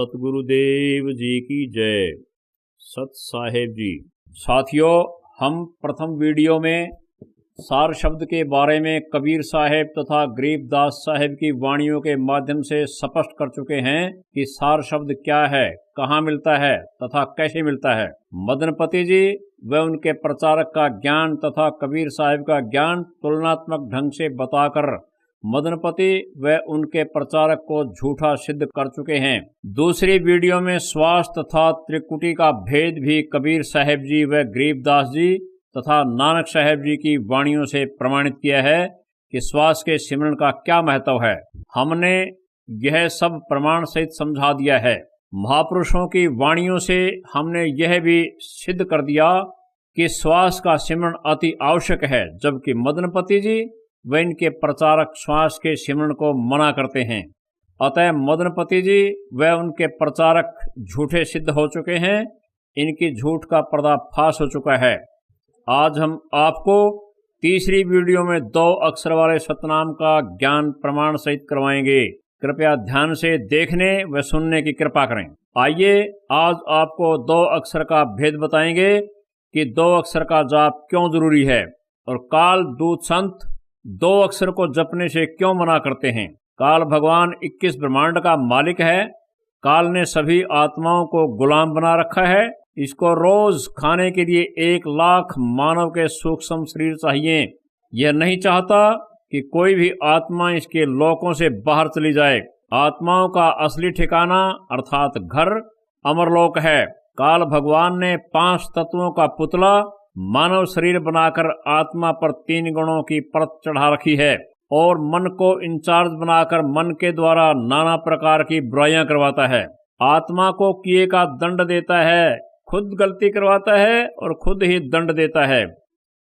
सतगुरुदेव जी की जय। सत साहेब जी। साथियों, हम प्रथम वीडियो में सार शब्द के बारे में कबीर साहेब तथा गरीबदास साहेब की वाणियों के माध्यम से स्पष्ट कर चुके हैं कि सार शब्द क्या है, कहाँ मिलता है तथा कैसे मिलता है। मदनपति जी व उनके प्रचारक का ज्ञान तथा कबीर साहेब का ज्ञान तुलनात्मक ढंग से बताकर मदनपति व उनके प्रचारक को झूठा सिद्ध कर चुके हैं। दूसरी वीडियो में श्वास तथा त्रिकुटी का भेद भी कबीर साहेब जी व गरीबदास जी तथा नानक साहेब जी की वाणियों से प्रमाणित किया है कि श्वास के सिमरन का क्या महत्व है। हमने यह सब प्रमाण सहित समझा दिया है। महापुरुषों की वाणियों से हमने यह भी सिद्ध कर दिया कि श्वास का सिमरन अति आवश्यक है, जबकि मदनपति जी व इनके प्रचारक श्वास के सिमरन को मना करते हैं। अतः मदनपति जी व उनके प्रचारक झूठे सिद्ध हो चुके हैं। इनकी झूठ का पर्दाफाश हो चुका है। आज हम आपको तीसरी वीडियो में 2 अक्षर वाले सतनाम का ज्ञान प्रमाण सहित करवाएंगे। कृपया ध्यान से देखने व सुनने की कृपा करें। आइए आज आपको 2 अक्षर का भेद बताएंगे कि 2 अक्षर का जाप क्यों जरूरी है और काल दूत संत 2 अक्षर को जपने से क्यों मना करते हैं। काल भगवान 21 ब्रह्मांड का मालिक है। काल ने सभी आत्माओं को गुलाम बना रखा है। इसको रोज खाने के लिए 1 लाख मानव के सूक्ष्म शरीर चाहिए। यह नहीं चाहता कि कोई भी आत्मा इसके लोकों से बाहर चली जाए। आत्माओं का असली ठिकाना अर्थात घर अमरलोक है। काल भगवान ने 5 तत्वों का पुतला मानव शरीर बनाकर आत्मा पर 3 गुणों की परत चढ़ा रखी है और मन को इंचार्ज बनाकर मन के द्वारा नाना प्रकार की बुराइयां करवाता है। आत्मा को किए का दंड देता है, खुद गलती करवाता है और खुद ही दंड देता है।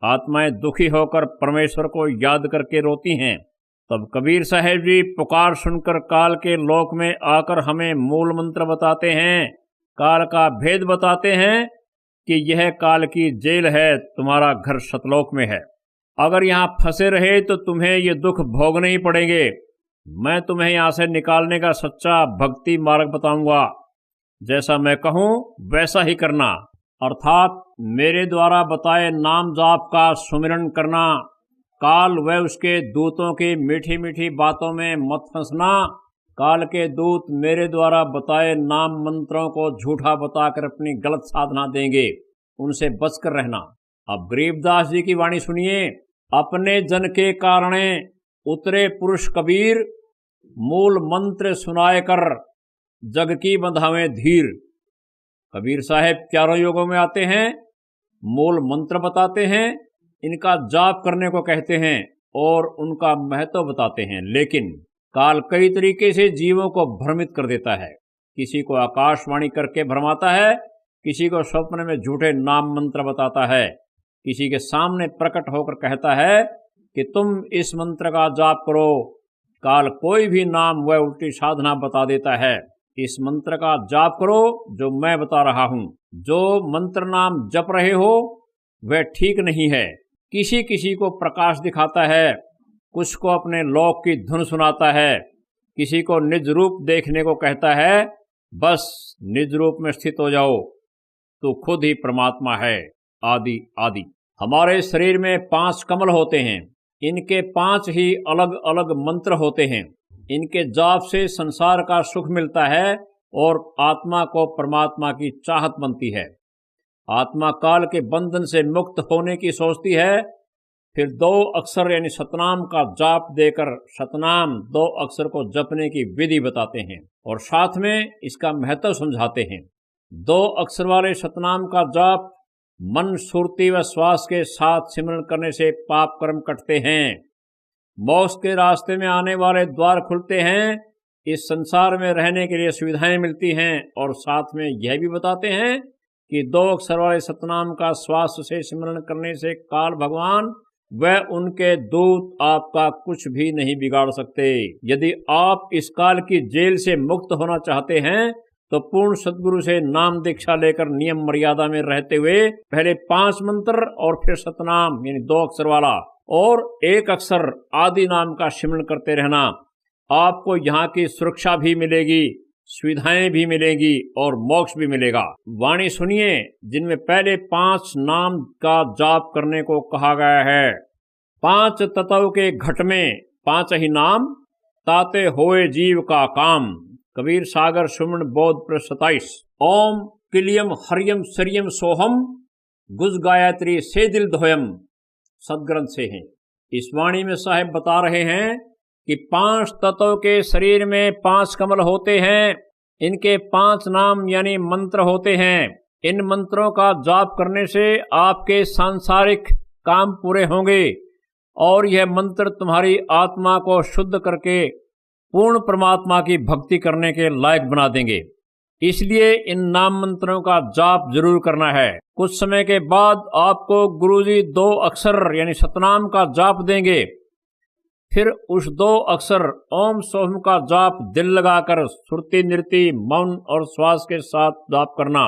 आत्माएं दुखी होकर परमेश्वर को याद करके रोती हैं। तब कबीर साहेब जी पुकार सुनकर काल के लोक में आकर हमें मूल मंत्र बताते हैं, काल का भेद बताते हैं कि यह काल की जेल है, तुम्हारा घर सतलोक में है। अगर यहाँ फंसे रहे तो तुम्हें ये दुख भोगने ही पड़ेंगे। मैं तुम्हें यहाँ से निकालने का सच्चा भक्ति मार्ग बताऊंगा। जैसा मैं कहूँ वैसा ही करना, अर्थात मेरे द्वारा बताए नाम जाप का सुमिरन करना। काल व उसके दूतों की मीठी मीठी बातों में मत फंसना। काल के दूत मेरे द्वारा बताए नाम मंत्रों को झूठा बताकर अपनी गलत साधना देंगे, उनसे बचकर रहना। अब गरीबदास जी की वाणी सुनिए। अपने जन के कारणे उतरे पुरुष कबीर, मूल मंत्र सुनाए कर जग की बंधावें धीर। कबीर साहेब 11 योगों में आते हैं, मूल मंत्र बताते हैं, इनका जाप करने को कहते हैं और उनका महत्व बताते हैं। लेकिन काल कई तरीके से जीवों को भ्रमित कर देता है। किसी को आकाशवाणी करके भरमाता है, किसी को स्वप्न में झूठे नाम मंत्र बताता है, किसी के सामने प्रकट होकर कहता है कि तुम इस मंत्र का जाप करो। काल कोई भी नाम व उल्टी साधना बता देता है। इस मंत्र का जाप करो जो मैं बता रहा हूँ। जो मंत्र नाम जप रहे हो वह ठीक नहीं है। किसी किसी को प्रकाश दिखाता है, कुछ को अपने लोक की धुन सुनाता है, किसी को निज रूप देखने को कहता है। बस निज रूप में स्थित हो जाओ, तो खुद ही परमात्मा है, आदि आदि। हमारे शरीर में 5 कमल होते हैं। इनके 5 ही अलग अलग मंत्र होते हैं। इनके जाप से संसार का सुख मिलता है और आत्मा को परमात्मा की चाहत बनती है। आत्मा काल के बंधन से मुक्त होने की सोचती है। फिर 2 अक्षर यानी सतनाम का जाप देकर सतनाम 2 अक्षर को जपने की विधि बताते हैं और साथ में इसका महत्व समझाते हैं। 2 अक्षर वाले सतनाम का जाप मन, सुरती व श्वास के साथ सिमरन करने से पाप कर्म कटते हैं। मोक्ष के रास्ते में आने वाले द्वार खुलते हैं। इस संसार में रहने के लिए सुविधाएं मिलती हैं और साथ में यह भी बताते हैं कि 2 अक्षर वाले सतनाम का श्वास से सिमरन करने से काल भगवान व उनके दूत आपका कुछ भी नहीं बिगाड़ सकते। यदि आप इस काल की जेल से मुक्त होना चाहते हैं तो पूर्ण सद्गुरु से नाम दीक्षा लेकर नियम मर्यादा में रहते हुए पहले 5 मंत्र और फिर सतनाम यानी 2 अक्षर वाला और 1 अक्षर आदि नाम का सिमरन करते रहना। आपको यहाँ की सुरक्षा भी मिलेगी, सुविधाएं भी मिलेंगी और मोक्ष भी मिलेगा। वाणी सुनिए जिनमें पहले 5 नाम का जाप करने को कहा गया है। 5 तत्व के घट में 5 ही नाम, ताते होए जीव का काम। कबीर सागर सुमन बोध पृष्ठ 27। ओम किलियम हरियम सरियम सोहम, गुज गायत्री से दिल धोयम, सदग्रंथ से हैं। इस वाणी में साहेब बता रहे हैं कि 5 तत्व के शरीर में 5 कमल होते हैं, इनके 5 नाम यानी मंत्र होते हैं। इन मंत्रों का जाप करने से आपके सांसारिक काम पूरे होंगे और यह मंत्र तुम्हारी आत्मा को शुद्ध करके पूर्ण परमात्मा की भक्ति करने के लायक बना देंगे। इसलिए इन नाम मंत्रों का जाप जरूर करना है। कुछ समय के बाद आपको गुरुजी 2 अक्षर यानी सतनाम का जाप देंगे। फिर उस 2 अक्षर ओम सोहम का जाप दिल लगाकर सुरती नृति मौन और श्वास के साथ जाप करना,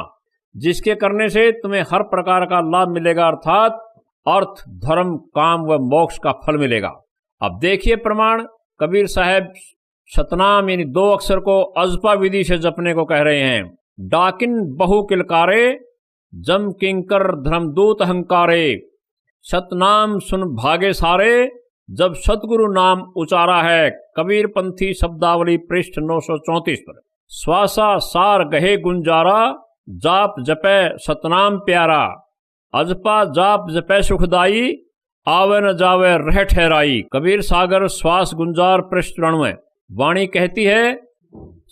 जिसके करने से तुम्हें हर प्रकार का लाभ मिलेगा, अर्थात अर्थ धर्म काम व मोक्ष का फल मिलेगा। अब देखिए प्रमाण। कबीर साहब सतनाम यानी 2 अक्षर को अजपा विधि से जपने को कह रहे हैं। डाकिन बहु किलकारे, जम किंकर धर्मदूत अहंकारे, सतनाम सुन भागे सारे, जब सतगुरु नाम उचारा है। कबीर पंथी शब्दावली पृष्ठ 934 पर। श्वासा सार गहे गुंजारा, जाप जपे सतनाम प्यारा, अजपा जाप जपे सुखदाई, आवे न जावे रह ठहराई। कबीर सागर श्वास गुंजार पृष्ठ 99। वाणी कहती है,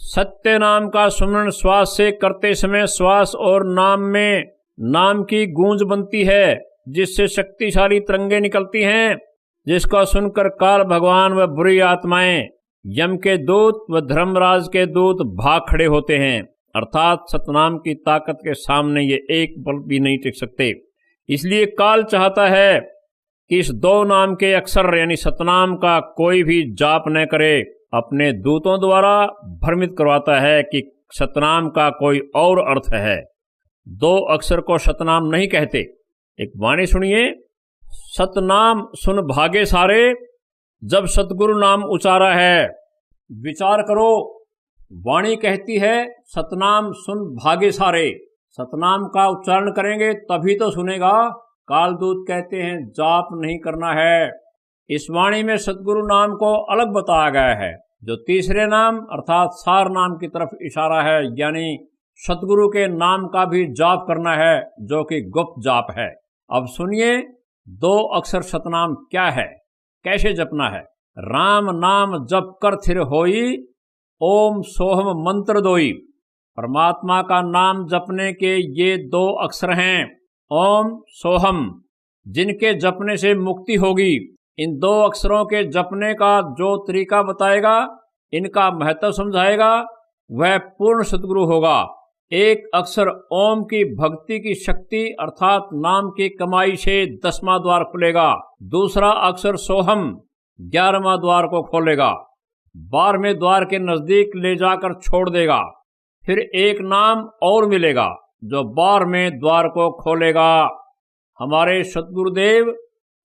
सत्य नाम का सुमरण श्वास से करते समय श्वास और नाम में नाम की गूंज बनती है, जिससे शक्तिशाली तरंगे निकलती हैं, जिसका सुनकर काल भगवान व बुरी आत्माएं, यम के दूत व धर्मराज के दूत भाग खड़े होते हैं। अर्थात सतनाम की ताकत के सामने ये एक पल भी नहीं टिक सकते। इसलिए काल चाहता है कि इस 2 नाम के अक्षर यानी सतनाम का कोई भी जाप न करे। अपने दूतों द्वारा भ्रमित करवाता है कि सतनाम का कोई और अर्थ है। 2 अक्षर को सतनाम नहीं कहते। एक वाणी सुनिए। सतनाम सुन भागे सारे, जब सतगुरु नाम उचारा है। विचार करो, वाणी कहती है सतनाम सुन भागे सारे। सतनाम का उच्चारण करेंगे तभी तो सुनेगा। कालदूत कहते हैं जाप नहीं करना है। इस वाणी में सतगुरु नाम को अलग बताया गया है, जो तीसरे नाम अर्थात सार नाम की तरफ इशारा है, यानी सतगुरु के नाम का भी जाप करना है, जो कि गुप्त जाप है। अब सुनिए 2 अक्षर सतनाम क्या है, कैसे जपना है। राम नाम जप कर थिर होई, ओम सोहम मंत्र दोई। परमात्मा का नाम जपने के ये 2 अक्षर हैं, ओम सोहम, जिनके जपने से मुक्ति होगी। इन 2 अक्षरों के जपने का जो तरीका बताएगा, इनका महत्व समझाएगा, वह पूर्ण सतगुरु होगा। एक अक्षर ओम की भक्ति की शक्ति अर्थात नाम की कमाई से 10वां द्वार खुलेगा। दूसरा अक्षर सोहम 11वां द्वार को खोलेगा, 12वें द्वार के नजदीक ले जाकर छोड़ देगा। फिर एक नाम और मिलेगा जो 12वें द्वार को खोलेगा। हमारे सतगुरुदेव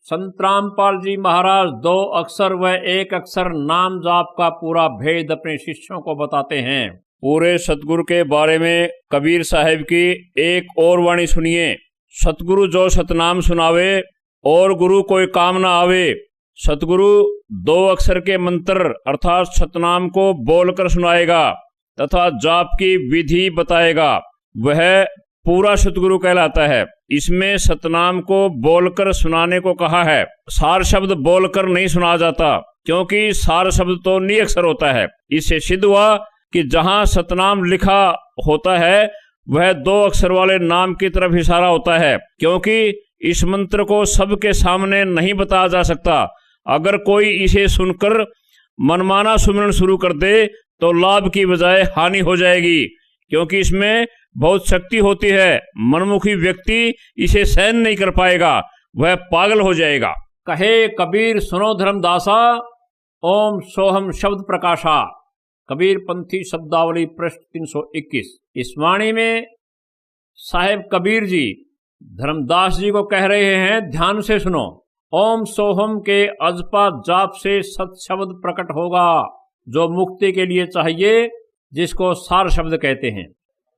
संत रामपाल जी महाराज 2 अक्षर व 1 अक्षर नाम जाप का पूरा भेद अपने शिष्यों को बताते हैं। पूरे सतगुरु के बारे में कबीर साहब की एक और वाणी सुनिए। सतगुरु जो सतनाम सुनावे और गुरु कोई काम ना आवे। सतगुरु 2 अक्षर के मंत्र अर्थात सतनाम को बोलकर सुनाएगा तथा जाप की विधि बताएगा, वह पूरा सतगुरु कहलाता है। इसमें सतनाम को बोलकर सुनाने को कहा है। सार शब्द बोलकर नहीं सुना जाता, क्योंकि सार शब्द तो निअक्षर होता है। इससे सिद्ध हुआ कि जहां सतनाम लिखा होता है वह 2 अक्षर वाले नाम की तरफ इशारा होता है, क्योंकि इस मंत्र को सबके सामने नहीं बताया जा सकता। अगर कोई इसे सुनकर मनमाना सुमिरन शुरू कर दे तो लाभ की बजाय हानि हो जाएगी, क्योंकि इसमें बहुत शक्ति होती है। मनमुखी व्यक्ति इसे सहन नहीं कर पाएगा, वह पागल हो जाएगा। कहे कबीर सुनो धर्मदासा, ओम सोहम शब्द प्रकाशा। कबीर पंथी शब्दावली पृष्ठ 321। इस वाणी में साहेब कबीर जी धर्मदास जी को कह रहे हैं, ध्यान से सुनो। ओम सोहम के अजपा जाप से सत शब्द प्रकट होगा, जो मुक्ति के लिए चाहिए। जिसको सार शब्द कहते हैं।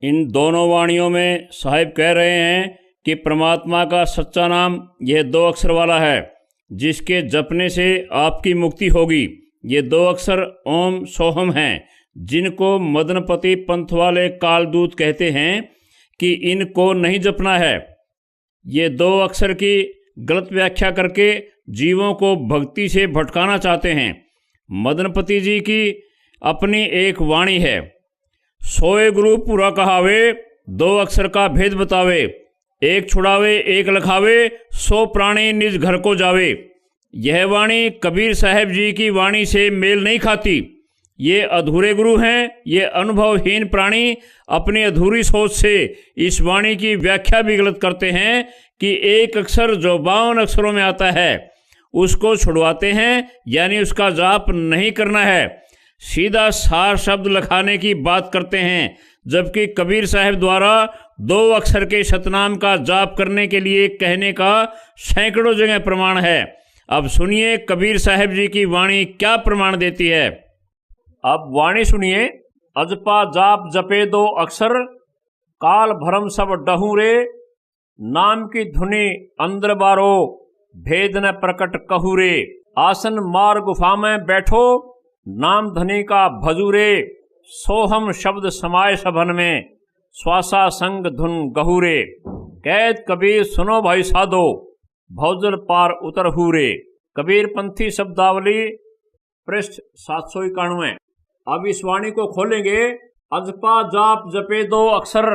इन दोनों वाणियों में साहिब कह रहे हैं कि परमात्मा का सच्चा नाम यह 2 अक्षर वाला है, जिसके जपने से आपकी मुक्ति होगी। ये 2 अक्षर ओम सोहम हैं, जिनको मदनपति पंथ वाले कालदूत कहते हैं कि इनको नहीं जपना है। ये 2 अक्षर की गलत व्याख्या करके जीवों को भक्ति से भटकाना चाहते हैं। मदनपति जी की अपनी एक वाणी है, सोए गुरु पूरा कहावे, 2 अक्षर का भेद बतावे, एक छुड़ावे एक लखावे, 100 प्राणी निज घर को जावे। यह वाणी कबीर साहब जी की वाणी से मेल नहीं खाती। ये अधूरे गुरु हैं। ये अनुभवहीन प्राणी अपनी अधूरी सोच से इस वाणी की व्याख्या भी गलत करते हैं कि एक अक्षर जो 52 अक्षरों में आता है उसको छुड़वाते हैं, यानी उसका जाप नहीं करना है, सीधा सार शब्द लखाने की बात करते हैं। जबकि कबीर साहब द्वारा 2 अक्षर के सतनाम का जाप करने के लिए कहने का सैकड़ों जगह प्रमाण है। अब सुनिए कबीर साहब जी की वाणी क्या प्रमाण देती है। अब वाणी सुनिए। अजपा जाप जपे 2 अक्षर, काल भरम सब डहू रे, नाम की धुनी अंदर बारो, भेद न प्रकट कहू रे। आसन मार गुफा में बैठो, नाम धनी का भजू रे, सोहम शब्द समाय सभन में, श्वासा संग धुन गहू रे। कैद कबीर सुनो भाई साधो, भौजल पार उतर हुरे। कबीर पंथी शब्दावली पृष्ठ 791। अब इस वाणी को खोलेंगे। अजपा जाप जपे 2 अक्षर,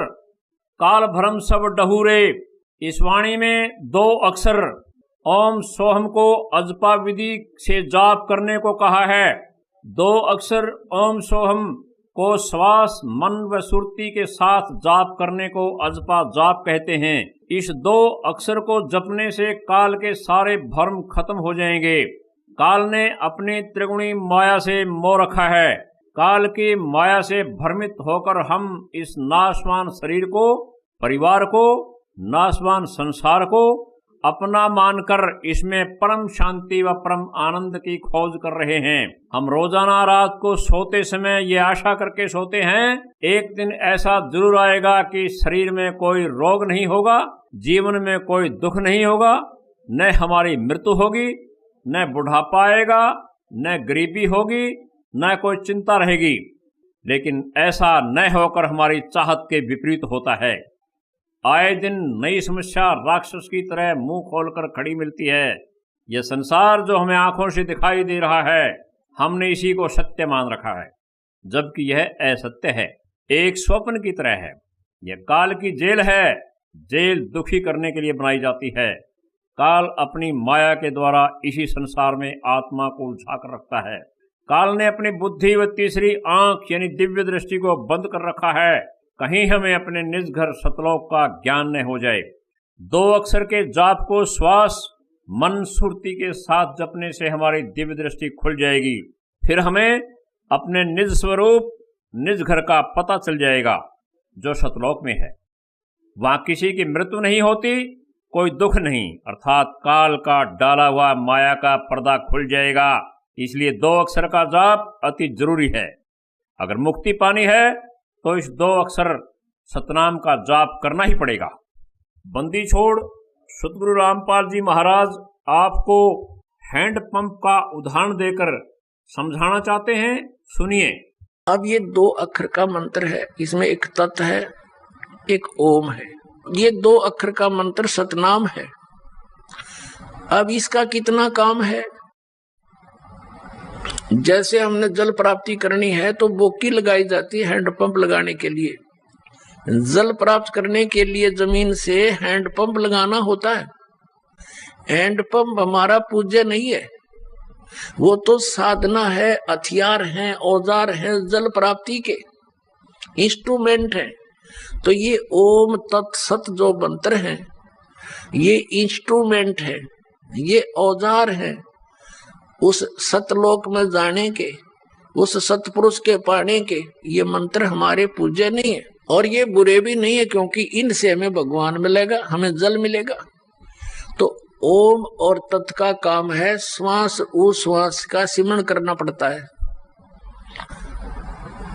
काल भरम सब डहूरे। इस वाणी में 2 अक्षर ओम सोहम को अजपा विधि से जाप करने को कहा है। 2 अक्षर ओम सोहम को श्वास मन व सुरती के साथ जाप करने को अजपा जाप कहते हैं। इस 2 अक्षर को जपने से काल के सारे भ्रम खत्म हो जाएंगे। काल ने अपनी त्रिगुणी माया से मोह रखा है। काल की माया से भ्रमित होकर हम इस नाशवान शरीर को, परिवार को, नाशवान संसार को अपना मानकर इसमें परम शांति व परम आनंद की खोज कर रहे हैं। हम रोजाना रात को सोते समय ये आशा करके सोते हैं, एक दिन ऐसा जरूर आएगा कि शरीर में कोई रोग नहीं होगा, जीवन में कोई दुख नहीं होगा, न हमारी मृत्यु होगी, न बुढ़ापा आएगा, न गरीबी होगी, न कोई चिंता रहेगी। लेकिन ऐसा न होकर हमारी चाहत के विपरीत होता है। आए दिन नई समस्या राक्षस की तरह मुंह खोलकर खड़ी मिलती है। यह संसार जो हमें आंखों से दिखाई दे रहा है, हमने इसी को सत्य मान रखा है, जबकि यह असत्य है, एक स्वप्न की तरह है। यह काल की जेल है। जेल दुखी करने के लिए बनाई जाती है। काल अपनी माया के द्वारा इसी संसार में आत्मा को उलझा कर रखता है। काल ने अपनी बुद्धि व तीसरी आंख यानी दिव्य दृष्टि को बंद कर रखा है, कहीं हमें अपने निज घर सतलोक का ज्ञान न हो जाए। 2 अक्षर के जाप को श्वास मन सुरती के साथ जपने से हमारी दिव्य दृष्टि खुल जाएगी। फिर हमें अपने निज स्वरूप, निज घर का पता चल जाएगा जो सतलोक में है। वहां किसी की मृत्यु नहीं होती, कोई दुख नहीं, अर्थात काल का डाला हुआ माया का पर्दा खुल जाएगा। इसलिए 2 अक्षर का जाप अति जरूरी है। अगर मुक्ति पानी है तो इस 2 अक्षर सतनाम का जाप करना ही पड़ेगा। बंदी छोड़ सतगुरु रामपाल जी महाराज आपको हैंड पंप का उदाहरण देकर समझाना चाहते हैं। सुनिए। अब ये 2 अक्षर का मंत्र है, इसमें एक तत् है, एक ओम है। ये 2 अक्षर का मंत्र सतनाम है। अब इसका कितना काम है? जैसे हमने जल प्राप्ति करनी है तो बोकी लगाई जाती है हैंडपंप लगाने के लिए। जल प्राप्त करने के लिए जमीन से हैंडपंप लगाना होता है। हैंडपंप हमारा पूज्य नहीं है, वो तो साधना है, हथियार हैं, औजार हैं, जल प्राप्ति के इंस्ट्रूमेंट हैं। तो ये ओम तत्सत जो मंत्र हैं, ये इंस्ट्रूमेंट है, ये औजार है उस सतलोक में जाने के, उस सतपुरुष के पाने के। ये मंत्र हमारे पूज्य नहीं है और ये बुरे भी नहीं है, क्योंकि इनसे हमें भगवान मिलेगा, हमें जल मिलेगा। तो ओम और तत् का काम है श्वास उश्वास का सिमरण करना पड़ता है।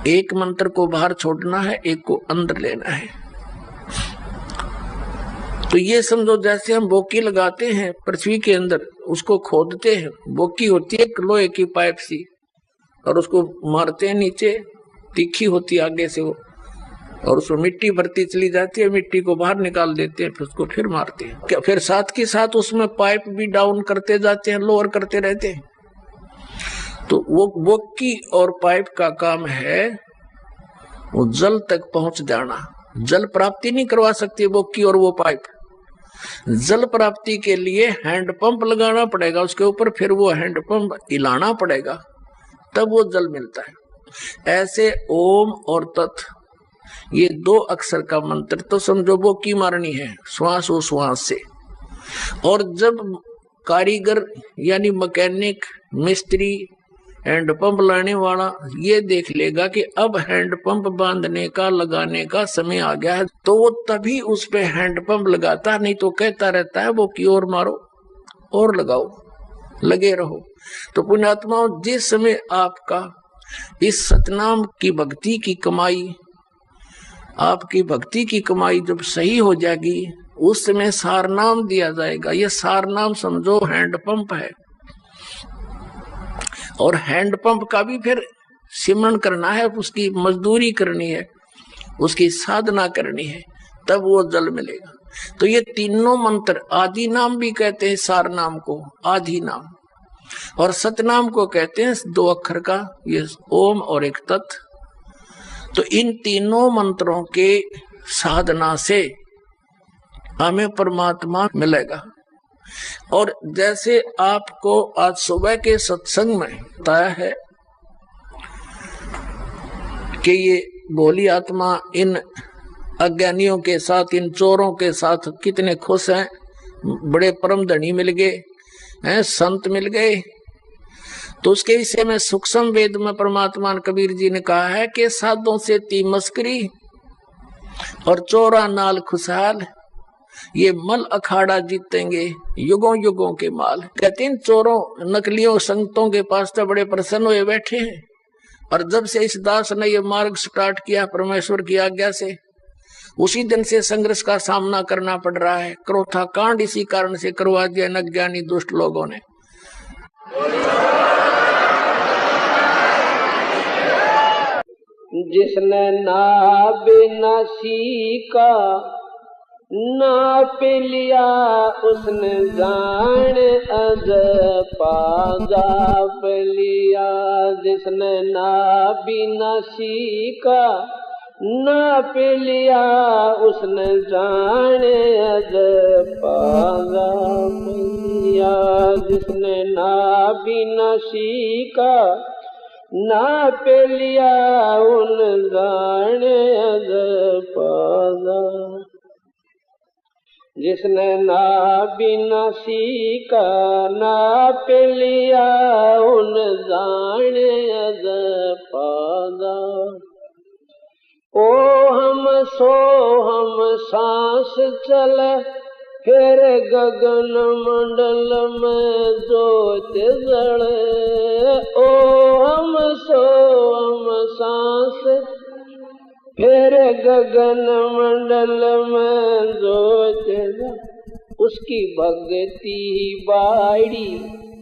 एक मंत्र को बाहर छोड़ना है, एक को अंदर लेना है। तो ये समझो जैसे हम बोकी लगाते हैं पृथ्वी के अंदर, उसको खोदते हैं, बोकी होती है एक लोहे की पाइप सी, और उसको मारते हैं नीचे, तीखी होती है आगे से वो, और उसमें मिट्टी भरती चली जाती है, मिट्टी को बाहर निकाल देते हैं, फिर उसको फिर मारते हैं। क्या फिर साथ के साथ उसमें पाइप भी डाउन करते जाते हैं, लोअर करते रहते हैं। तो वो बोकी और पाइप का काम है वो जल तक पहुंच जाना। जल प्राप्ति नहीं करवा सकती बोकी और वो पाइप। जल प्राप्ति के लिए हैंडपंप लगाना पड़ेगा उसके ऊपर, फिर वो हैंडपंप हिलाना पड़ेगा, तब वो जल मिलता है। ऐसे ओम और तत्, ये 2 अक्षर का मंत्र तो समझो बोकी मारनी है श्वास ओ श्वास से। और जब कारीगर यानी मैकेनिक, मिस्त्री, हैंडपंप लाने वाला ये देख लेगा कि अब हैंडपंप बांधने का, लगाने का समय आ गया है, तो वो तभी उस पे हैंडपंप लगाता, नहीं तो कहता रहता है वो की ओर मारो और लगाओ, लगे रहो। तो पुण्यात्माओं, जिस समय आपका इस सतनाम की भक्ति की कमाई, आपकी भक्ति की कमाई जब सही हो जाएगी, उस समय सारनाम दिया जाएगा। ये सारनाम समझो हैंडपंप है, और हैंडपंप का भी फिर सिमरन करना है, उसकी मजदूरी करनी है, उसकी साधना करनी है, तब वो जल मिलेगा। तो ये तीनों मंत्र, आदि नाम भी कहते हैं सारनाम को, आदि नाम, और सतनाम को कहते हैं 2 अक्षर का, ये ओम और एक तत्। तो इन तीनों मंत्रों के साधना से हमें परमात्मा मिलेगा। और जैसे आपको आज सुबह के सत्संग में बताया है कि ये भोली आत्मा इन अज्ञानियों के साथ, इन चोरों के साथ कितने खुश हैं, बड़े परम धनी मिल गए हैं, संत मिल गए। तो उसके विषय में सूक्ष्म वेद में परमात्मा कबीर जी ने कहा है कि साधों से ती मस्करी और चोरा नाल खुशहाल, ये मल अखाड़ा जीतेंगे युगों युगों के माल। कहते हैं चोरों, नकलियों, संतों के पास तो बड़े प्रसन्न हुए बैठे हैं, और जब से इस दास ने ये मार्ग स्टार्ट किया परमेश्वर की आज्ञा से, उसी दिन से संघर्ष का सामना करना पड़ रहा है। क्रोथा कांड इसी कारण से करवा दिया अज्ञानी दुष्ट लोगों ने। जिसने ना बिना सीखा नाप लिया, उसने जान अज पाजाप लिया। जिसने ना बिना सीखा नाप लिया, उसने जान अज पाजाप लिया। जिसने ना बिना सीखा नाप लिया, उन जान अज पाजाप। जिसने ना बिना सीखा नाप लिया, उन जान अज पाजाप। ओ हम सो हम सांस चले, फिर गगन मंडल में ज्योत जले। ओ हम सो हम सांस, फिर गगन मंडल में ज्योत जले। उसकी भक्ति बाड़ी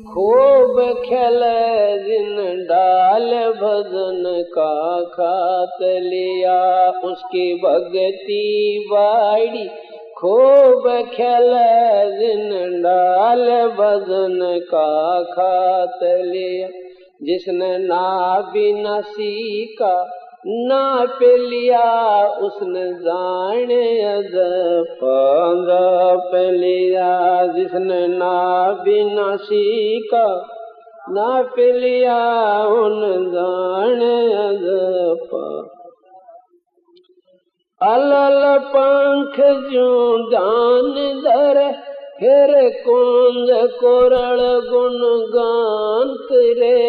खूब खेले, जिन डाल भजन का खात लिया। उसकी भक्ति बाड़ी खूब खेले, जिन डाल भजन का खात लिया। जिसने ना बिना सीखा नाप लिया, उसने जान अज पाजाप लिया। जिसने ना बिना सीखा नाप लिया, उन जान अज पाजाप। अलल पंख ज्यों जान धर, फिर कुंज कोरल गुण गान करे।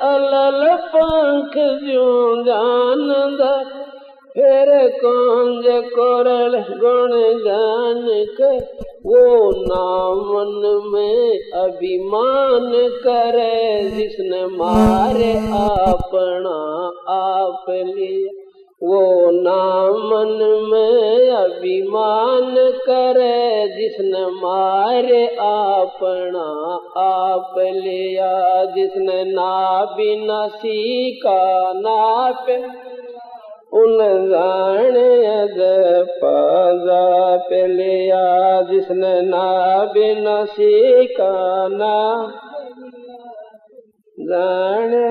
अलल पंख ज्यों जान धर, फिर कौन कोरल गुण गान के वो नामन में अभिमान करे जिसने मारे अपना आप लिया। वो नामन में अभिमान करे जिसने मारे अपना आप लिया। जिसने ना बिना सीखा नाप उन जाने अद पाजा पे लिया। जिसने ना बिना सीखा ना जाने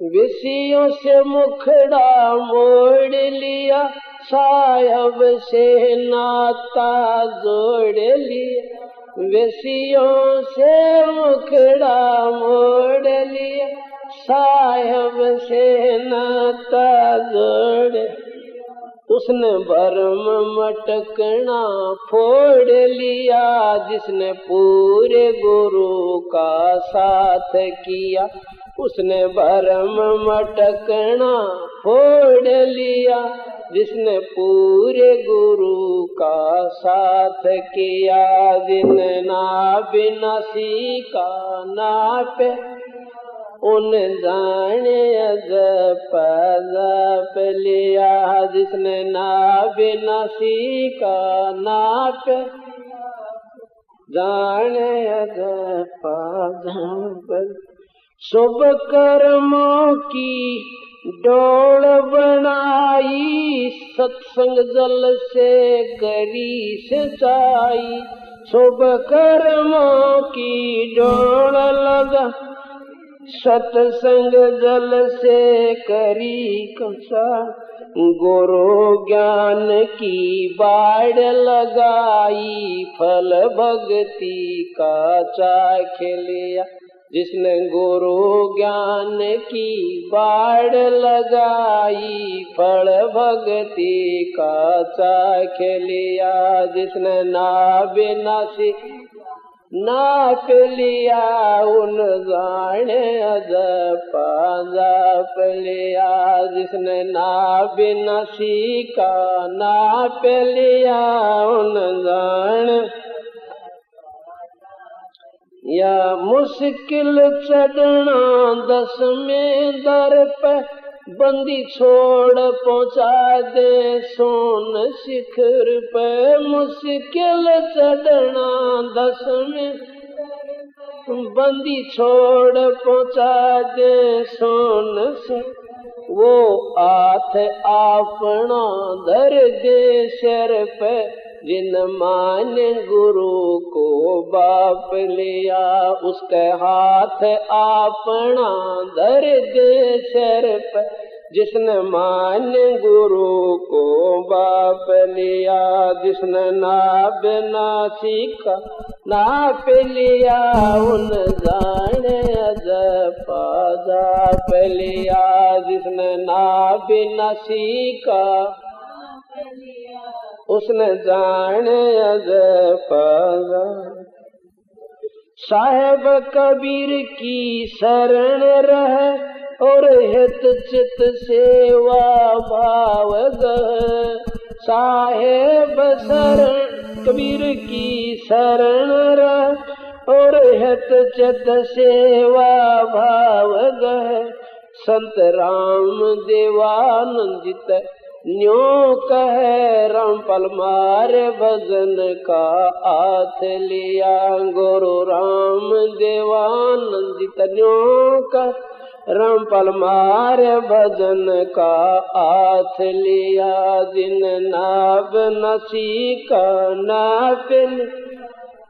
विषयों से मुखड़ा मोड़ लिया साहब से नाता जोड़ लिया। विषयों से मुखड़ा मोड़ लिया साहब से नाता जोड़। उसने भरम मटकना फोड़ लिया जिसने पूरे गुरु का साथ किया। उसने भरम मटकना फोड़ लिया जिसने पूरे गुरु का साथ किया। जिन ना बिना सीखा नापे उन जाने अजप अजप लिया। जिसने ना बिना सीखा नापे जाने अजप अजप। शुभ कर्मों की डोर बनाई सत्संग जल से करी सिंचाई। शुभ कर्मों की डोर लगा सत्संग जल से करी कसा। गुरु ज्ञान की बाढ़ लगाई फल भक्ति का चाख लिया। जिसने गुरु ज्ञान की बाढ़ लगाई फल भक्ति का चाख लिया। जिसने ना बिना सी नाप लिया उन जाने अजप अजप लिया। जिसने ना बिना सीखा नाप लिया उन जाने। या मुश्किल चढ़ना 10वें दर पे बंदी छोड़ पहुंचा दे सोन शिखर पे। मुश्किल चढ़ना 10वें बंदी छोड़ पहुंचा दे सोन शिखर। वो हाथ अपना धर दे सिर पे जिन मान गुरु को बाप लिया। उसके हाथ अपना धर दे सिर पे जिसने मान गुरु को बाप लिया। जिसने ना बिना सीखा नाप लिया उन जाने अजप अजप लिया। जिसने ना बिना सीखा उसने जाने अजप अजप। साहेब कबीर की शरण रहे और हित चित सेवा भाव गह। साहेब शरण कबीर की शरण रहे और हित चित सेवा भाव गह। संत राम देवानंदित न्यों कहे रामपाल मारे भजन का हाथ लिया। गुरु राम देवानंदित न्यों कहे रामपाल मारे भजन का हाथ लिया। जिन नाभ नसी का नापिल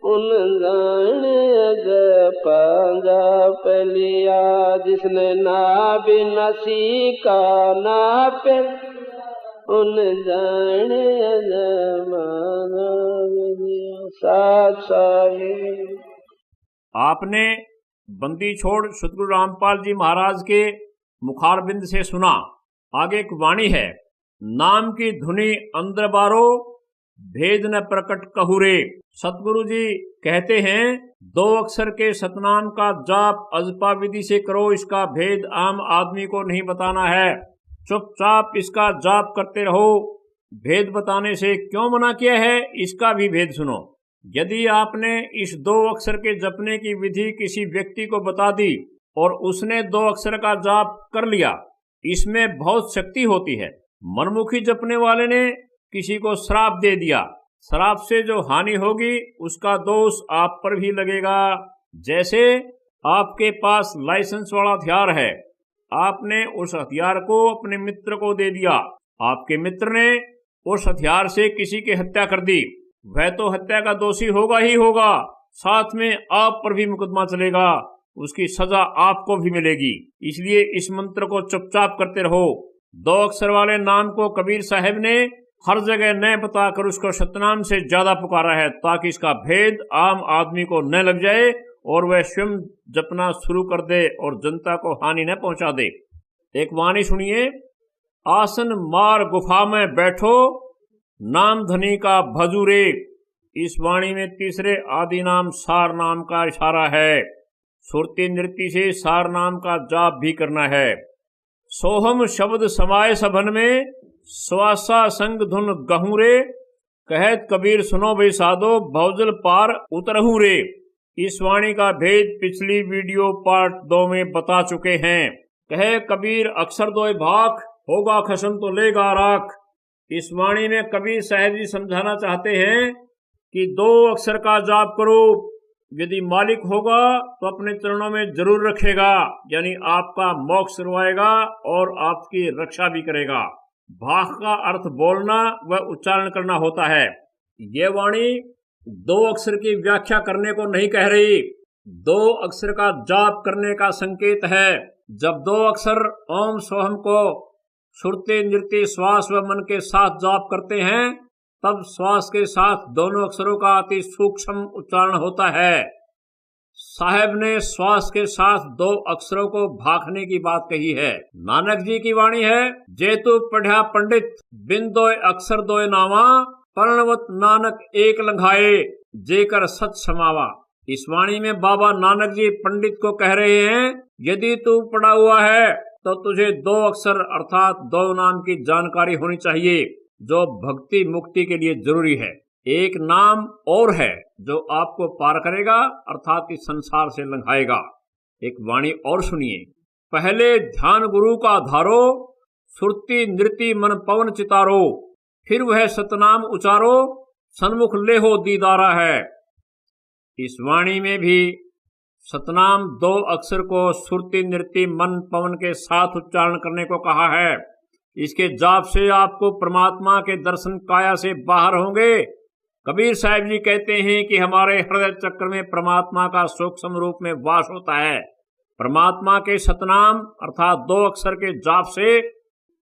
उन जाने अजप अजप लिया। जिसने नाभ नसी का नापिल उन जाने साथ साहिब। आपने बंदी छोड़ सतगुरु रामपाल जी महाराज के मुखारबिंद से सुना। आगे एक वाणी है। नाम की धुनी अंदर बारो भेद न प्रकट कहूरे। सतगुरु जी कहते हैं 2 अक्षर के सतनाम का जाप अजपा विधि से करो, इसका भेद आम आदमी को नहीं बताना है, चुपचाप इसका जाप करते रहो। भेद बताने से क्यों मना किया है, इसका भी भेद सुनो। यदि आपने इस 2 अक्षर के जपने की विधि किसी व्यक्ति को बता दी और उसने 2 अक्षर का जाप कर लिया, इसमें बहुत शक्ति होती है। मनमुखी जपने वाले ने किसी को श्राप दे दिया, श्राप से जो हानि होगी उसका दोष आप पर भी लगेगा। जैसे आपके पास लाइसेंस वाला हथियार है, आपने उस हथियार को अपने मित्र को दे दिया, आपके मित्र ने उस हथियार से किसी की हत्या कर दी, वह तो हत्या का दोषी होगा ही होगा, साथ में आप पर भी मुकदमा चलेगा, उसकी सजा आपको भी मिलेगी। इसलिए इस मंत्र को चुपचाप करते रहो। 2 अक्षर वाले नाम को कबीर साहब ने हर जगह न बताकर उसको सतनाम से ज्यादा पुकारा है, ताकि इसका भेद आम आदमी को न लग जाए और वह स्वयं जपना शुरू कर दे और जनता को हानि न पहुंचा दे। एक वाणी सुनिए। आसन मार गुफा में बैठो, नाम धनी का भजूरे। इस वाणी में तीसरे आदि नाम सार नाम का इशारा है। सुरती नृत्य से सार नाम का जाप भी करना है। सोहम शब्द समाये सभन में, स्वासा संग धुन गहूरे। कहत कबीर सुनो भाई साधो, भौजल पार उतरहू रे। इस वाणी का भेद पिछली वीडियो पार्ट 2 में बता चुके हैं। कहे कबीर अक्षर दोय भाख, होगा खसम तो लेगा राख। इस वाणी में कबीर साहब जी समझाना चाहते हैं कि 2 अक्षर का जाप करो, यदि मालिक होगा तो अपने चरणों में जरूर रखेगा, यानी आपका मोक्ष करवाएगा और आपकी रक्षा भी करेगा। भाख का अर्थ बोलना व उच्चारण करना होता है। ये वाणी 2 अक्षर की व्याख्या करने को नहीं कह रही, 2 अक्षर का जाप करने का संकेत है। जब 2 अक्षर ओम सोहम को सुरते नृत्य श्वास व मन के साथ जाप करते हैं, तब श्वास के साथ दोनों अक्षरों का अति सूक्ष्म उच्चारण होता है। साहब ने श्वास के साथ 2 अक्षरों को भाखने की बात कही है। नानक जी की वाणी है, जेतु पढ़ा पंडित बिन 2 अक्षर 2 नावा, पर्णवत नानक एक लंघाए, जेकर सच समावा। इस वाणी में बाबा नानक जी पंडित को कह रहे हैं, यदि तू पढ़ा हुआ है तो तुझे 2 अक्षर अर्थात 2 नाम की जानकारी होनी चाहिए, जो भक्ति मुक्ति के लिए जरूरी है। एक नाम और है जो आपको पार करेगा, अर्थात इस संसार से लंघाएगा। एक वाणी और सुनिए। पहले ध्यान गुरु का धारो, सुरती नृत्य मन पवन चितारो, फिर वह सतनाम उचारो, सन्मुख लेहो दीदारा है। इस वाणी में भी सतनाम 2 अक्षर को सुरती नृत्य मन पवन के साथ उच्चारण करने को कहा है। इसके जाप से आपको परमात्मा के दर्शन काया से बाहर होंगे। कबीर साहब जी कहते हैं कि हमारे हृदय चक्र में परमात्मा का सूक्ष्म रूप में वास होता है। परमात्मा के सतनाम अर्थात 2 अक्षर के जाप से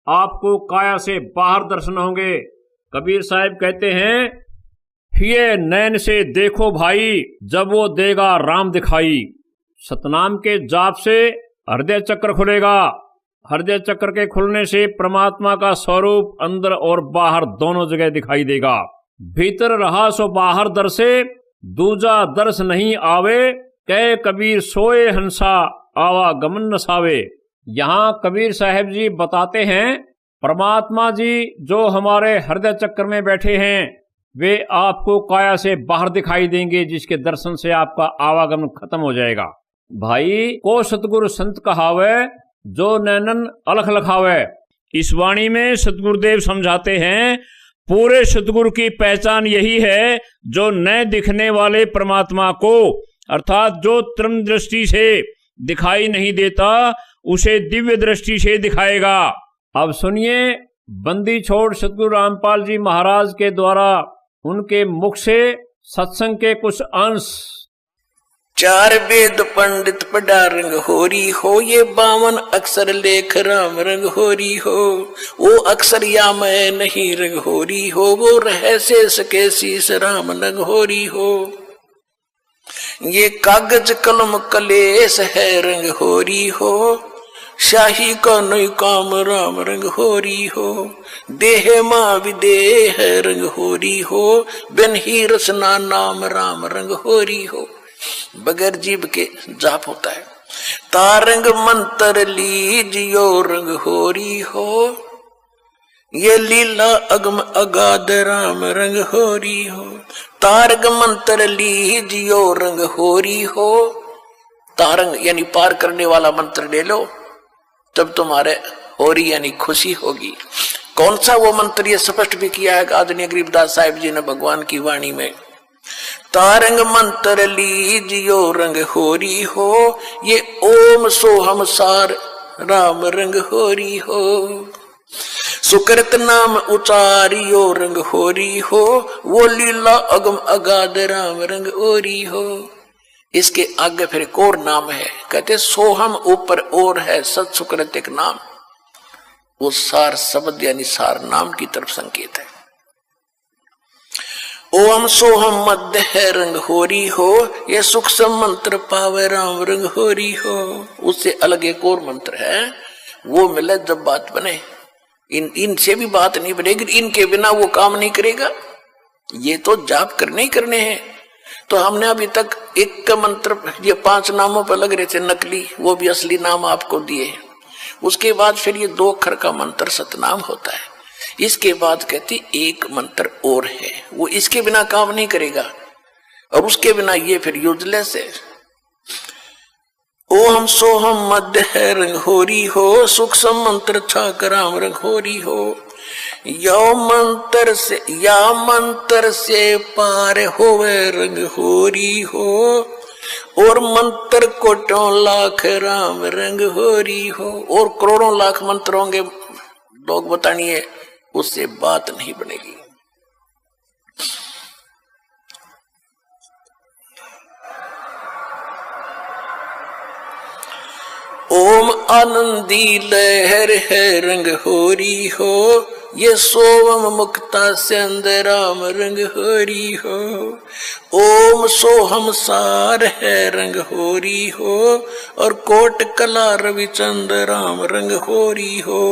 आपको काया से बाहर दर्शन होंगे। कबीर साहब कहते हैं, ये नैन से देखो भाई, जब वो देगा राम दिखाई। सतनाम के जाप से हृदय चक्र खुलेगा। हृदय चक्र के खुलने से परमात्मा का स्वरूप अंदर और बाहर दोनों जगह दिखाई देगा। भीतर रहा सो बाहर दर्शे, दूजा दर्श नहीं आवे, कह कबीर सोए हंसा आवागमन नसावे। यहाँ कबीर साहब जी बताते हैं, परमात्मा जी जो हमारे हृदय चक्र में बैठे हैं, वे आपको काया से बाहर दिखाई देंगे, जिसके दर्शन से आपका आवागमन खत्म हो जाएगा। भाई को सतगुरु संत कहावे, जो नैनन अलख लखावे। इस वाणी में सतगुरुदेव समझाते हैं, पूरे सतगुरु की पहचान यही है, जो न दिखने वाले परमात्मा को अर्थात जो त्रम दृष्टि से दिखाई नहीं देता, उसे दिव्य दृष्टि से दिखाएगा। अब सुनिए, बंदी छोड़ सतगुरु रामपाल जी महाराज के द्वारा उनके मुख से सत्संग के कुछ अंश। 4 वेद पंडित पढ़ा रंग होरी हो, ये 52 अक्षर लेख राम रंग होरी हो। वो अक्षर या मैं नहीं रंग होरी हो, वो रह से सके शीस राम रंग होरी हो। ये कागज कलम कलेस है रंग होरी हो, शाही का नई काम राम रंग होरी हो, देह माँ विदेह रंग होरी हो, बिन ही रसना नाम राम रंग होरी हो। बगैर जीव के जाप होता है। तारंग मंत्र लीजियो रंग होरी हो, ये लीला अगम अगाध राम रंग होरी हो। तारंग मंत्र लीजियो रंग होरी हो, तारंग यानी पार करने वाला मंत्र ले लो, तब तुम्हारे होरी यानी खुशी होगी। कौन सा वो मंत्र, ये स्पष्ट भी किया है आदरणीय गरीबदास साहिब जी ने भगवान की वाणी में। तारंग मंत्र लीजियो रंग होरी हो, ये ओम सोहम सार राम रंग होरी हो। सुकृत नाम उचारियो रंग होरी हो, वो लीला अगम अगाध राम रंग होरी हो। इसके आगे फिर एक और नाम है, कहते सोहम ऊपर और है, सत सुकृत एक नाम, वो सार शब्द यानी सार नाम की तरफ संकेत है। ओम सोहम मध्य है रंग होरी हो, ये सूक्ष्म मंत्र पावे राम रंग होरी हो। उससे अलग एक और मंत्र है, वो मिले जब बात बने। इनसे भी बात नहीं बनेगी, इनके बिना वो काम नहीं करेगा। ये तो जाप करने ही करने हैं। तो हमने अभी तक एक का मंत्र, ये 5 नामों पर लग रहे थे नकली, वो भी असली नाम आपको दिए। उसके बाद फिर ये 2 अक्षर का मंत्र सतनाम होता है। इसके बाद कहती एक मंत्र और है, वो इसके बिना काम नहीं करेगा, और उसके बिना ये फिर यूजलेस है। ओम सोहम मध्य है रंग होरी हो, सूक्ष्म मंत्र छाक राम रंग होरी हो। या मंत्र से पार होवे रंग होरी हो, और मंत्र कोटों लाख राम रंग होरी हो। और करोड़ों लाख मंत्र होंगे, लोग बतानिए, उससे बात नहीं बनेगी। ओम आनंदी लहर है रंग होरी हो, ये सोवम मुक्ता चंद राम रंग होरी हो। ओम सोहम सार है रंग होरी हो, और कोट कला रविचंद राम रंग होरी हो।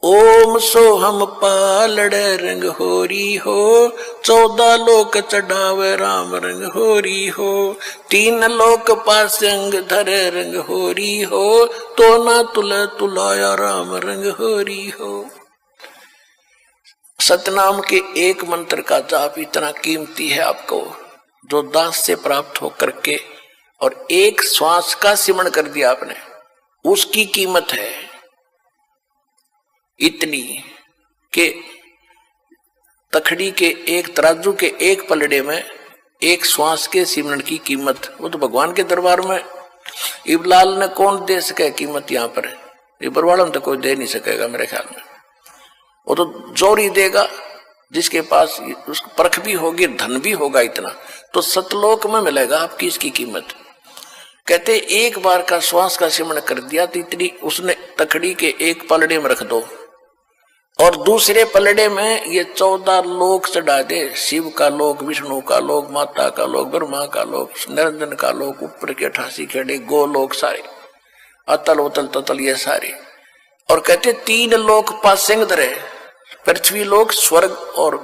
ओम सोहम पालड़ रंग होरी हो, 14 लोक चढ़ावे राम रंग होरी हो। 3 लोक पासंग धरे रंग होरी हो, तो ना तुलाया राम रंग होरी हो। सतनाम के एक मंत्र का जाप इतना कीमती है आपको, जो दास से प्राप्त होकर के और एक श्वास का सिमरण कर दिया आपने, उसकी कीमत है इतनी के तखड़ी के एक तराजू के एक पलड़े में एक श्वास के सिमरण की कीमत, वो तो भगवान के दरबार में इबलाल ने कौन दे सके कीमत। यहाँ पर इबरवाड़ा में तो कोई दे नहीं सकेगा मेरे ख्याल में, वो तो जोरी देगा जिसके पास उसकी परख भी होगी, धन भी होगा इतना, तो सतलोक में मिलेगा आपकी इसकी कीमत। कहते एक बार का श्वास का सिमरण कर दिया तो इतनी उसने तखड़ी के एक पलड़े में रख दो, और दूसरे पलड़े में ये 14 लोक चढ़ा दे, शिव का लोक, विष्णु का लोक, माता का लोक, ब्रह्मा का लोक, निरंजन का लोक, ऊपर के 88 खेड़े गोलोक सारे, अतल उतल ततल ये सारे। और कहते 3 लोक पासिंग धरे, पृथ्वी लोक, स्वर्ग और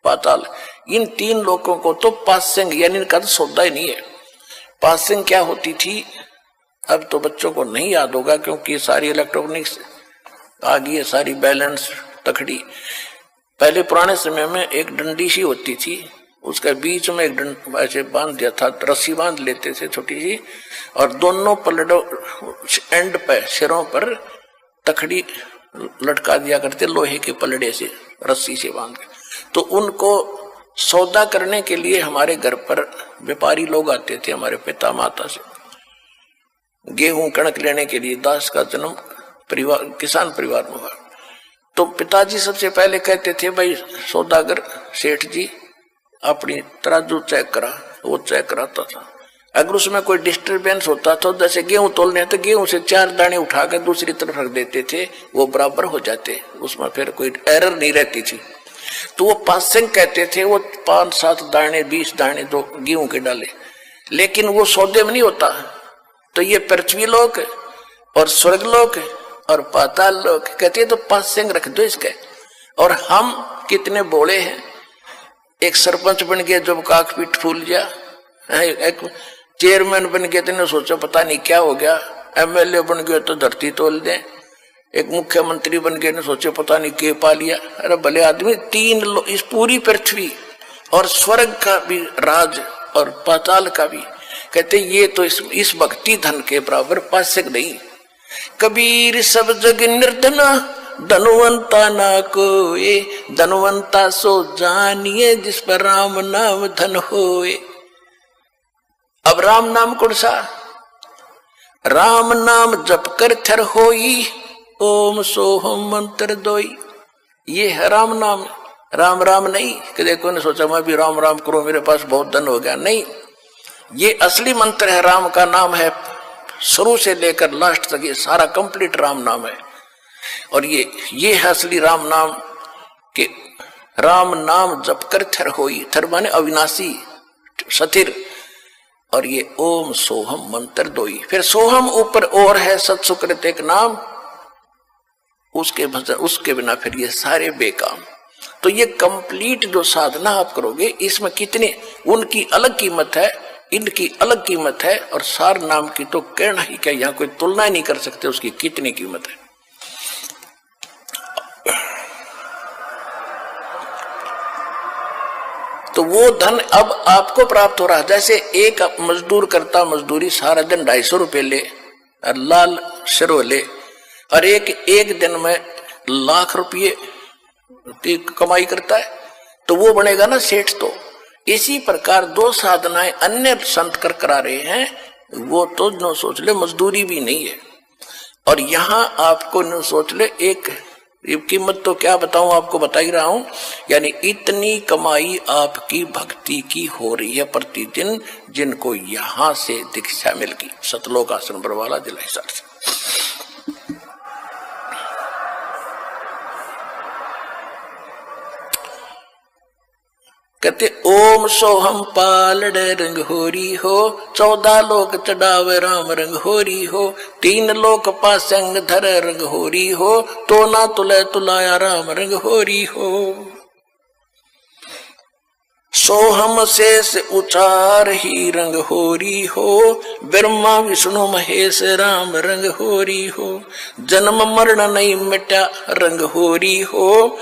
पाताल। इन 3 लोकों को तो पासिंग यानी इनका तो सौदा ही नहीं है। पासिंग क्या होती थी अब तो बच्चों को नहीं याद होगा, क्योंकि सारी इलेक्ट्रॉनिक्स आ गई है, सारी बैलेंस तखड़ी। पहले पुराने समय में एक डंडी सी होती थी, उसके बीच में एक डंड ऐसे बांध दिया था, रस्सी बांध लेते थे छोटी सी, और दोनों पलड़ों एंड पे सिरों पर तखड़ी लटका दिया करते लोहे के पलड़े से, रस्सी से बांध के। तो उनको सौदा करने के लिए हमारे घर पर व्यापारी लोग आते थे, हमारे पिता माता से गेहूं कणक लेने के लिए। दास का जन्म परिवार किसान परिवार में हुआ, तो पिताजी सबसे पहले कहते थे, भाई सौदागर सेठ जी अपनी तराजू चेक करा। वो चेक कराता था, अगर उसमें कोई डिस्टरबेंस होता तो जैसे गेहूं तोलने तो गेहूं से 4 दाने उठाकर दूसरी तरफ रख देते थे, वो बराबर हो जाते, उसमें फिर कोई एरर नहीं रहती थी। तो वो पासिंग कहते थे, वो 5-7 दाने 20 दाने जो गेहूं के डाले, लेकिन वो सौदे में नहीं होता। तो ये पृथ्वी लोक और स्वर्ग लोक और पाताल लोक। कहती है तो 5 सिंह रख दो इसके। और हम कितने बोले हैं। एक सरपंच बन गया जब काक पीठ फूल गया, एक चेयरमैन बन गया तो सोचा पता नहीं क्या हो गया, एमएलए बन गया तो धरती तोल दे, एक मुख्यमंत्री बन गए ने सोचे पता नहीं के पा लिया। अरे भले आदमी 3 इस पूरी पृथ्वी और स्वर्ग का भी राज और पाताल का भी, कहते ये तो इस भक्ति धन के बराबर पासक नहीं। कबीर सब जग निर्धना धनवंता ना कोए, धनवंता सो जानिए जिस पर राम नाम धन होए। अब राम नाम कौन सा? राम नाम जप कर थर होई, ओम सोहम मंत्र दोई। ये है राम नाम, राम राम नहीं कि देखो ने सोचा मैं भी राम राम करूं मेरे पास बहुत धन हो गया, नहीं। ये असली मंत्र है, राम का नाम है, शुरू से लेकर लास्ट तक ये सारा कंप्लीट राम नाम है। और ये है असली राम नाम कि राम नाम जप कर थर होई, थर माने अविनाशी सथिर, और ये ओम सोहम मंत्र दोई। फिर सोहम ऊपर और है सत्सुकृत एक नाम, उसके भजन उसके बिना फिर ये सारे बेकाम। तो ये कंप्लीट जो साधना आप करोगे इसमें कितने उनकी अलग कीमत है, इनकी अलग कीमत है, और सार नाम की तो कहना ही क्या, यहाँ कोई तुलना ही नहीं कर सकते उसकी कितनी कीमत है। तो वो धन अब आपको प्राप्त हो रहा है। जैसे एक मजदूर करता मजदूरी सारा दिन 250 रुपये ले और लाल शरो ले, और एक दिन में लाख रुपये की कमाई करता है, तो वो बनेगा ना सेठ। तो इसी प्रकार 2 साधनाएं अन्य संत कर करा रहे हैं, वो तो न सोच ले मजदूरी भी नहीं है। और यहाँ आपको न सोच ले एक कीमत तो क्या बताऊं, आपको बता ही रहा हूं, यानी इतनी कमाई आपकी भक्ति की हो रही है प्रतिदिन, जिनको यहां से दीक्षा मिल गई सतलोक आश्रम बरवाला जिला हिसार से। कहते ओम सोहम पालड़ रंग होरी हो, 14 लोक चढ़ावे राम रंग होरी हो, 3 लोक पासंग धर रंग होरी हो, तो ना तुले तुलाया राम रंग होरी हो। सोहम शेष उचार ही रंग होरी हो, ब्रह्मा विष्णु महेश राम रंग होरी हो, जन्म मरण नहीं मिटा रंग होरी हो,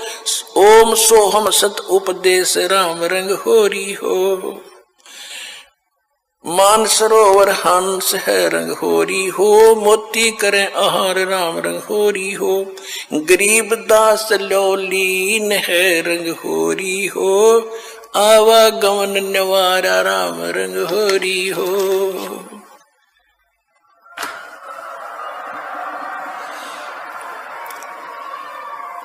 ओम सोहम सत उपदेश राम रंग होरी हो। मान सरोवर हंस है रंग होरी हो, मोती करें आहार राम रंग होरी हो, गरीब दास लोलीन है रंग होरी हो, आवागमन निवारा राम रंग होरी हो।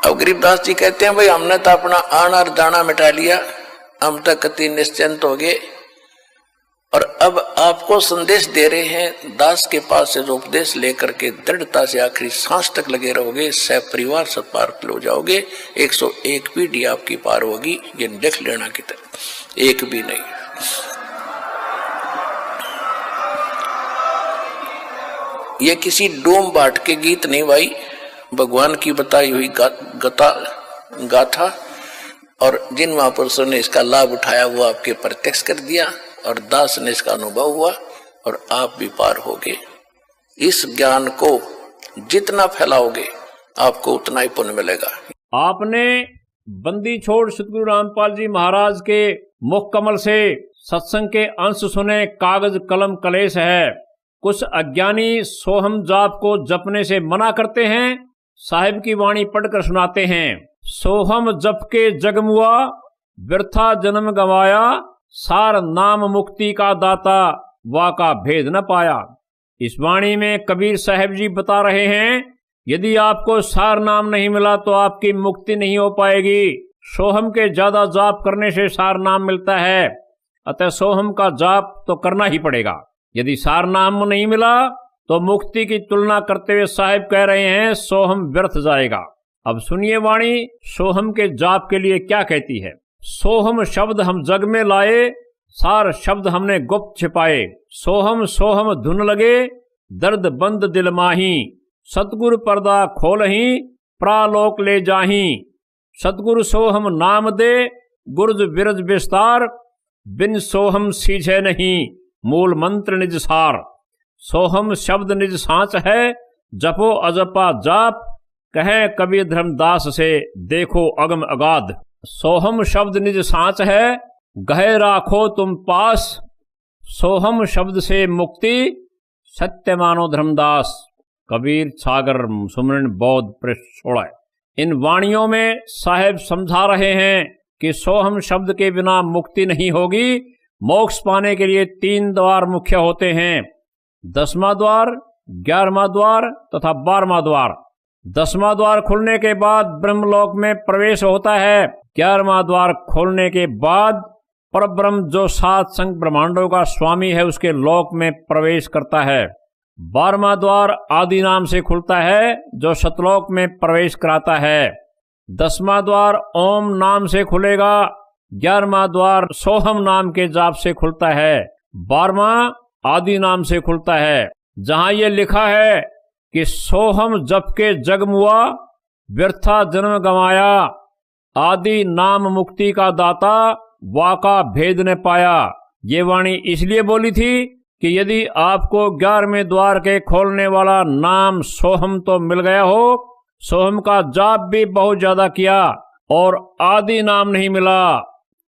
अब गरीबदास जी कहते हैं भाई हमने तो अपना आना और जाना मिटा लिया, हम तक कति निश्चिंत हो गए, और अब आपको संदेश दे रहे हैं दास के पास से जो उपदेश लेकर के दृढ़ता से आखिरी सांस तक लगे रहोगे, सह परिवार सब पार हो जाओगे। 101 पीढ़ी आपकी पार होगी, ये देख लेना की तरह एक भी नहीं। ये किसी डोम बाट के गीत नहीं भाई, भगवान की बताई हुई गाथा, और जिन महापुरुषों ने इसका लाभ उठाया वो आपके प्रत्यक्ष कर दिया, और दास ने इसका अनुभव हुआ, और आप भी पार होगे। इस ज्ञान को जितना फैलाओगे आपको उतना ही पुण्य मिलेगा। आपने बंदी छोड़ सतगुरु रामपाल जी महाराज के मुख कमल से सत्संग के अंश सुने, कागज कलम कलेश है। कुछ अज्ञानी सोहम जाप को जपने से मना करते हैं, साहिब की वाणी पढ़कर सुनाते हैं। सोहम जप के जगमुआ, व्यर्था जन्म गवाया, सार नाम मुक्ति का दाता, वाका भेद न पाया। इस वाणी में कबीर साहब जी बता रहे हैं, यदि आपको सार नाम नहीं मिला तो आपकी मुक्ति नहीं हो पाएगी। सोहम के ज्यादा जाप करने से सार नाम मिलता है, अतः सोहम का जाप तो करना ही पड़ेगा। यदि सार नाम नहीं मिला तो मुक्ति की तुलना करते हुए साहिब कह रहे हैं सोहम व्यर्थ जाएगा। अब सुनिए वाणी सोहम के जाप के लिए क्या कहती है। सोहम शब्द हम जग में लाए, सार शब्द हमने गुप्त छिपाए। सोहम सोहम धुन लगे, दर्द बंद दिल माही, सतगुरु पर्दा खोलही, प्रालोक ले जाही। सतगुरु सोहम नाम दे, गुरज बिरज विस्तार, बिन सोहम सीझे नहीं, मूल मंत्र निज सार। सोहम शब्द निज सांच है, जपो अजपा जाप, कहे कबीर धर्मदास से देखो अगम अगाध। सोहम शब्द निज सांच है, गहे राखो तुम पास, सोहम शब्द से मुक्ति, सत्य मानो धर्मदास। कबीर सागर सुमरन बौद्ध पृष्ठ 16। इन वाणियों में साहेब समझा रहे हैं कि सोहम शब्द के बिना मुक्ति नहीं होगी। मोक्ष पाने के लिए 3 द्वार मुख्य होते हैं, 10वां द्वार, 11वां द्वार तथा 12वां द्वार। 10वां द्वार खुलने के बाद ब्रह्मलोक में प्रवेश होता है। 11वां द्वार खोलने के बाद परब्रह्म जो 7 संग ब्रह्मांडों का स्वामी है उसके लोक में प्रवेश करता है। 12वां द्वार आदि नाम से खुलता है जो सतलोक में प्रवेश कराता है। 10वां द्वार ओम नाम से खुलेगा। 11वां द्वार सोहम नाम के जाप से खुलता है। 12वां आदि नाम से खुलता है। जहां ये लिखा है कि सोहम जप के जग मुआ, व्यर्था जन्म गंवाया, आदि नाम मुक्ति का दाता, वाका भेद ने पाया। ये वाणी इसलिए बोली थी कि यदि आपको 11वें द्वार के खोलने वाला नाम सोहम तो मिल गया हो, सोहम का जाप भी बहुत ज्यादा किया और आदि नाम नहीं मिला,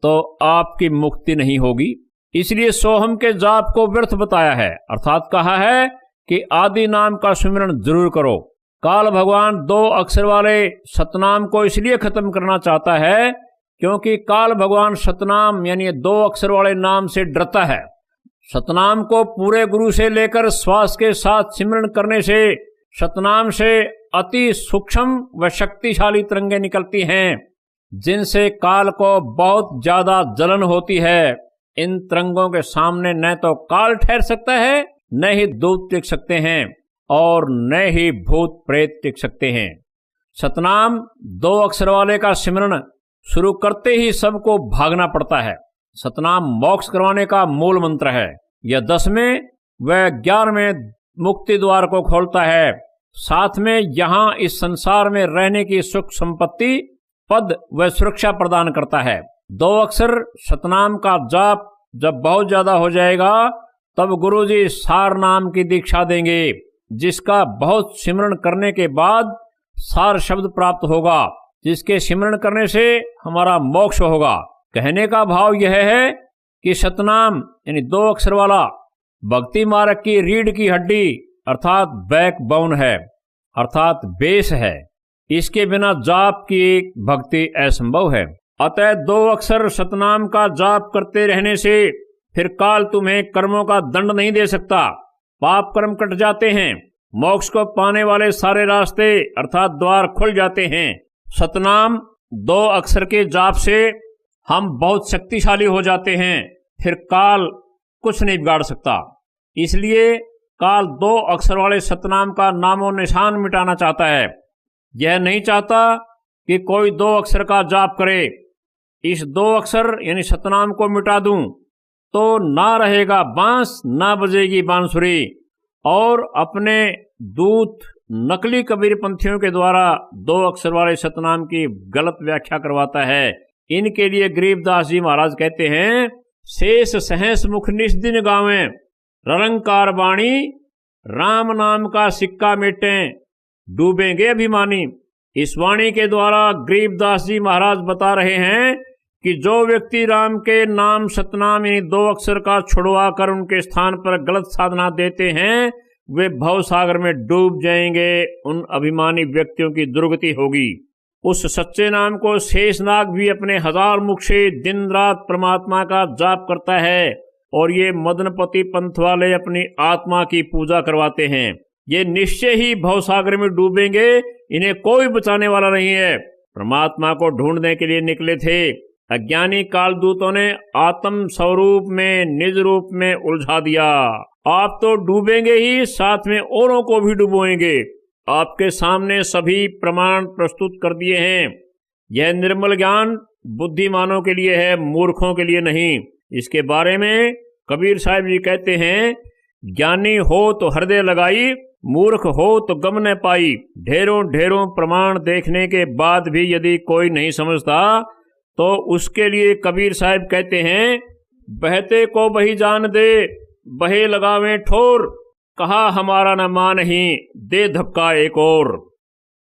तो आपकी मुक्ति नहीं होगी। इसलिए सोहम के जाप को व्यर्थ बताया है, अर्थात कहा है कि आदि नाम का सुमिरन जरूर करो। काल भगवान 2 अक्षर वाले सतनाम को इसलिए खत्म करना चाहता है क्योंकि काल भगवान सतनाम यानी 2 अक्षर वाले नाम से डरता है। सतनाम को पूरे गुरु से लेकर श्वास के साथ सिमरन करने से सतनाम से अति सूक्ष्म व शक्तिशाली तरंगें निकलती हैं, जिनसे काल को बहुत ज्यादा जलन होती है। इन तरंगों के सामने न तो काल ठहर सकता है, न ही दूत टिक सकते हैं और न ही भूत प्रेत टिक सकते हैं। सतनाम 2 अक्षर वाले का सिमरन शुरू करते ही सबको भागना पड़ता है। सतनाम मोक्ष करवाने का मूल मंत्र है। यह 10वें व 11वें मुक्ति द्वार को खोलता है। साथ में यहाँ इस संसार में रहने की सुख संपत्ति, पद व सुरक्षा प्रदान करता है। 2 अक्षर सतनाम का जाप जब बहुत ज्यादा हो जाएगा तब गुरुजी सार नाम की दीक्षा देंगे, जिसका बहुत सिमरन करने के बाद सार शब्द प्राप्त होगा, जिसके सिमरन करने से हमारा मोक्ष होगा। कहने का भाव यह है कि सतनाम यानी 2 अक्षर वाला भक्ति मार्ग की रीढ़ की हड्डी अर्थात बैकबोन है, अर्थात बेस है। इसके बिना जाप की भक्ति असंभव है। अतः 2 अक्षर सतनाम का जाप करते रहने से फिर काल तुम्हें कर्मों का दंड नहीं दे सकता। पाप कर्म कट जाते हैं, मोक्ष को पाने वाले सारे रास्ते अर्थात द्वार खुल जाते हैं। सतनाम 2 अक्षर के जाप से हम बहुत शक्तिशाली हो जाते हैं, फिर काल कुछ नहीं बिगाड़ सकता। इसलिए काल 2 अक्षर वाले सतनाम का नामो निशान मिटाना चाहता है। यह नहीं चाहता कि कोई 2 अक्षर का जाप करे। इस 2 अक्षर यानी सतनाम को मिटा दूं तो ना रहेगा बांस, ना बजेगी बांसुरी। और अपने दूत नकली कबीर पंथियों के द्वारा 2 अक्षर वाले सतनाम की गलत व्याख्या करवाता है। इनके लिए गरीबदास जी महाराज कहते हैं, शेष सहस मुख निस्दिन गावें, रलंकार बाणी, राम नाम का सिक्का मिटें, डूबेंगे अभिमानी। इस वाणी के द्वारा गरीबदास जी महाराज बता रहे हैं कि जो व्यक्ति राम के नाम सतनाम यानी 2 अक्षर का छुड़वा कर उनके स्थान पर गलत साधना देते हैं, वे भव सागर में डूब जाएंगे। उन अभिमानी व्यक्तियों की दुर्गति होगी। उस सच्चे नाम को शेषनाग भी अपने 1000 मुख से दिन रात परमात्मा का जाप करता है और ये मदनपति पंथ वाले अपनी आत्मा की पूजा करवाते हैं। ये निश्चय ही भवसागर में डूबेंगे, इन्हें कोई बचाने वाला नहीं है। परमात्मा को ढूंढने के लिए निकले थे। अज्ञानी कालदूतों ने आत्म स्वरूप में निज रूप में उलझा दिया। आप तो डूबेंगे ही, साथ में औरों को भी डुबोएंगे। आपके सामने सभी प्रमाण प्रस्तुत कर दिए हैं। यह निर्मल ज्ञान बुद्धिमानों के लिए है, मूर्खों के लिए नहीं। इसके बारे में कबीर साहब जी कहते हैं ज्ञानी हो तो हृदय लगाई, मूर्ख हो तो गम न पाई। ढेरों ढेरों प्रमाण देखने के बाद भी यदि कोई नहीं समझता तो उसके लिए कबीर साहब कहते हैं, बहते को बही जान दे, बहे लगावे ठोर, कहा हमारा न मान नहीं, दे धक्का एक और।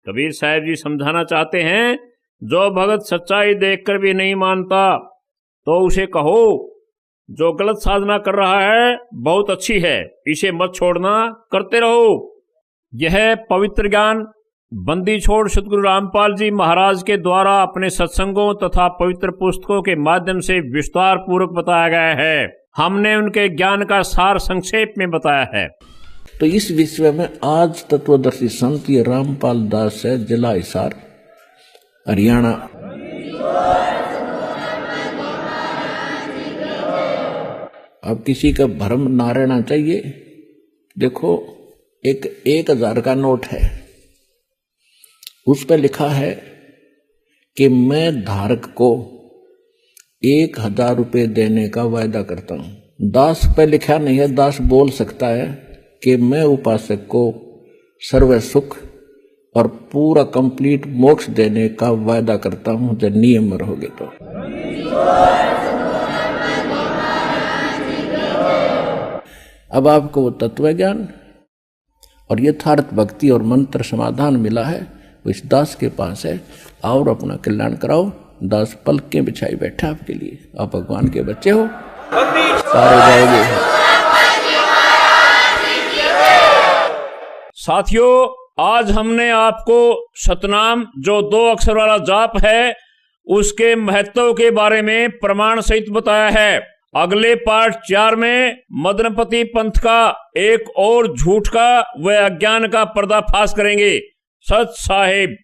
कबीर साहब जी समझाना चाहते हैं, जो भगत सच्चाई देखकर भी नहीं मानता तो उसे कहो, जो गलत साधना कर रहा है बहुत अच्छी है, इसे मत छोड़ना, करते रहो। यह पवित्र ज्ञान बंदी छोड़ सतगुरु रामपाल जी महाराज के द्वारा अपने सत्संगों तथा पवित्र पुस्तकों के माध्यम से विस्तार पूर्वक बताया गया है। हमने उनके ज्ञान का सार संक्षेप में बताया है। तो इस विषय में आज तत्वदर्शी संत ये रामपाल दास है, जिला हिसार, हरियाणा। अब किसी का भ्रम ना रहना चाहिए। देखो, एक 1000 का नोट है, उस पर लिखा है कि मैं धारक को 1000 रुपये देने का वायदा करता हूं। दास पे लिखा नहीं है, दास बोल सकता है कि मैं उपासक को सर्व सुख और पूरा कंप्लीट मोक्ष देने का वायदा करता हूं जब नियम रहोगे तो। अब आपको वो तत्व ज्ञान और यथार्थ भक्ति और मंत्र समाधान मिला है, वो इस दास के पास है। और अपना कल्याण कराओ। दास पलकें बिछाई बैठा आपके लिए। आप भगवान के बच्चे हो, सारे जाओगे। साथियों, आज हमने आपको सतनाम जो 2 अक्षर वाला जाप है उसके महत्व के बारे में प्रमाण सहित बताया है। अगले पार्ट 4 में मदनपति पंथ का एक और झूठ का व अज्ञान का पर्दाफाश करेंगे। सत साहिब।